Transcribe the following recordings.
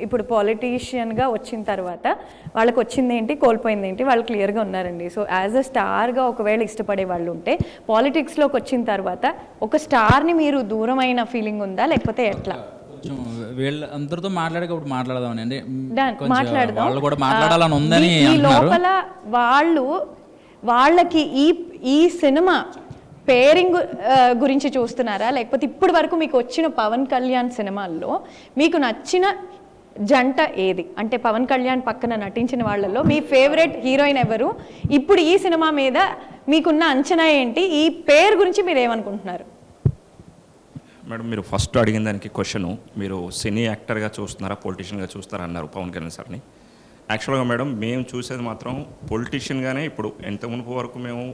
ఇప్పుడు పాలిటీషియన్గా వచ్చిన తర్వాత వాళ్ళకి వచ్చింది ఏంటి, కోల్పోయింది ఏంటి, వాళ్ళు క్లియర్గా ఉన్నారండి. సో యాజ్ అ స్టార్గా ఒకవేళ ఇష్టపడే వాళ్ళు ఉంటే పాలిటిక్స్లోకి వచ్చిన తర్వాత ఒక స్టార్ని మీరు దూరమైన ఫీలింగ్ ఉందా, లేకపోతే ఎట్లా? కొంచెం వీళ్ళ అందరితో మాట్లాడేటప్పుడు మాట్లాడదామని అంటే మాట్లాడదాం. వాళ్ళు కూడా మాట్లాడాలని ఉందని ఈ అంటున్నారు. లోపల వాళ్ళకి ఈ సినిమా పేరింగ్ గురించి చూస్తున్నారా, లేకపోతే ఇప్పటి వరకు మీకు వచ్చిన పవన్ కళ్యాణ్ సినిమాల్లో మీకు నచ్చిన జంట ఏది? అంటే పవన్ కళ్యాణ్ పక్కన నటించిన వాళ్ళలో మీ ఫేవరెట్ హీరోయిన్ ఎవరు? ఇప్పుడు ఈ సినిమా మీద మీకున్న అంచనా ఏంటి? ఈ పేరు గురించి మీరు ఏమనుకుంటున్నారు? మేడం, మీరు ఫస్ట్ అడిగిన దానికి క్వశ్చను, మీరు సినీ యాక్టర్గా చూస్తున్నారా పొలిటీషియన్గా చూస్తారా అన్నారు పవన్ కళ్యాణ్ సార్ని. యాక్చువల్గా మేడం మేము చూసేది మాత్రం పొలిటీషియన్గానే. ఇప్పుడు ఎంత మునుపు వరకు మేము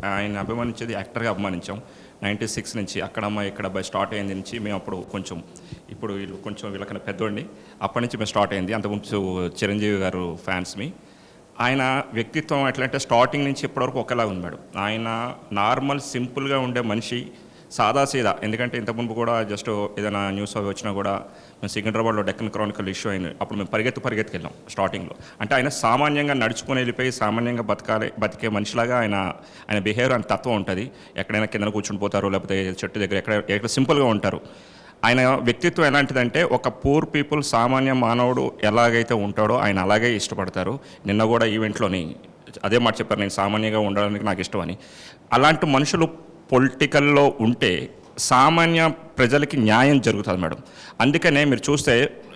ఆయన అభిమానించేది యాక్టర్గా అభిమానించాం. 96 నుంచి అక్కడమ్మ ఇక్కడ స్టార్ట్ అయింది నుంచి మేము అప్పుడు కొంచెం, ఇప్పుడు వీళ్ళు కొంచెం వీళ్ళకన్నా పెద్దోండి, అప్పటి నుంచి మేము స్టార్ట్ అయింది. అంతకుముందు చిరంజీవి గారు ఫ్యాన్స్ మీ. ఆయన వ్యక్తిత్వం ఎట్లా అంటే స్టార్టింగ్ నుంచి ఇప్పటివరకు ఒకేలాగా ఉంది మేడం. ఆయన నార్మల్ సింపుల్గా ఉండే మనిషి, సాదాసీదా. ఎందుకంటే ఇంత ముందు కూడా జస్ట్ ఏదైనా న్యూస్ అవి వచ్చినా కూడా మేము సికింద్రాబాద్లో డెక్కన్ క్రానికల్ ఇష్యూ అయింది, అప్పుడు మేము పరిగెత్తి వెళ్ళాం స్టార్టింగ్లో. అంటే ఆయన సామాన్యంగా నడుచుకుని వెళ్ళిపోయి సామాన్యంగా బతికే మనిషిలాగా ఆయన బిహేవియర్, ఆయన తత్వం ఉంటుంది. ఎక్కడైనా కింద కూర్చుని పోతారు, లేకపోతే చెట్టు దగ్గర ఎక్కడ సింపుల్గా ఉంటారు. ఆయన వ్యక్తిత్వం ఎలాంటిదంటే ఒక పూర్ పీపుల్, సామాన్య మానవుడు ఎలాగైతే ఉంటాడో ఆయన అలాగే ఇష్టపడతారు. నిన్న కూడా ఈవెంట్లోని అదే మాట చెప్పారు, నేను సామాన్యంగా ఉండడానికి నాకు ఇష్టం అని. అలాంటి మనుషులు పొలిటికల్లో ఉంటే సామాన్య ప్రజలకి న్యాయం జరుగుతుంది మేడం. అందుకనే మీరు చూస్తే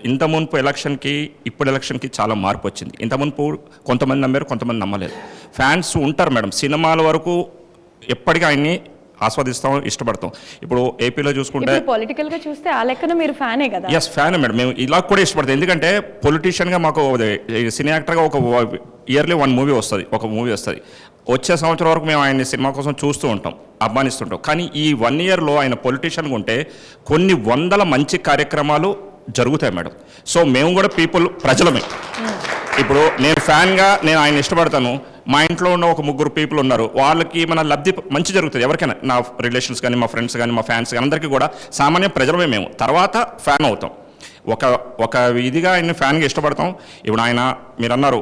ఇంత మునుపు ఎలక్షన్కి ఇప్పుడు ఎలక్షన్కి చాలా మార్పు వచ్చింది. ఇంత మునుపు కొంతమంది నమ్మారు, కొంతమంది నమ్మలేదు. ఫ్యాన్స్ ఉంటారు మేడం, సినిమాల వరకు ఎప్పటికీ ఆయన్ని ఆస్వాదిస్తాం, ఇష్టపడతాం. ఇప్పుడు ఏపీలో చూసుకుంటే పొలిటికల్ గా చూస్తే ఆ లెక్కన మీరు ఫ్యానే కదా? Yes, fan madam. మేము ఇలా కూడా ఇష్టపడతాం. ఎందుకంటే పొలిటీషియన్గా మాకు సినీ యాక్టర్గా ఒక ఇయర్లీ ఒక మూవీ వస్తుంది. వచ్చే సంవత్సరం వరకు మేము ఆయన సినిమా కోసం చూస్తూ ఉంటాం, అభిమానిస్తుంటాం. కానీ ఈ 1 ఇయర్లో ఆయన పొలిటీషియన్గా ఉంటే కొన్ని వందల మంచి కార్యక్రమాలు జరుగుతాయి మేడం. సో మేము కూడా ప్రజలమే. ఇప్పుడు నేను ఫ్యాన్గా నేను ఆయన ఇష్టపడతాను. మా ఇంట్లో ఉన్న ఒక 3 పీపుల్ ఉన్నారు, వాళ్ళకి మన లబ్ధి మంచి జరుగుతుంది. ఎవరికైనా, నా రిలేషన్స్ కానీ, మా ఫ్రెండ్స్ కానీ, మా ఫ్యాన్స్ కానీ, అందరికీ కూడా సామాన్య ప్రజలమే మేము. తర్వాత ఫ్యాన్ అవుతాం. ఒక ఇదిగా ఆయన ఫ్యాన్గా ఇష్టపడతాం. ఇప్పుడు ఆయన మీరు అన్నారు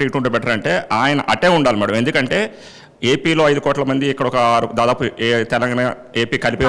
ఇటుంటే బెటర్ అంటే ఆయన అటే ఉండాలి మేడం. ఎందుకంటే ఏపీలో 5 కోట్ల మంది, ఇక్కడ ఒక దాదాపు తెలంగాణ ఏపీ కలిపి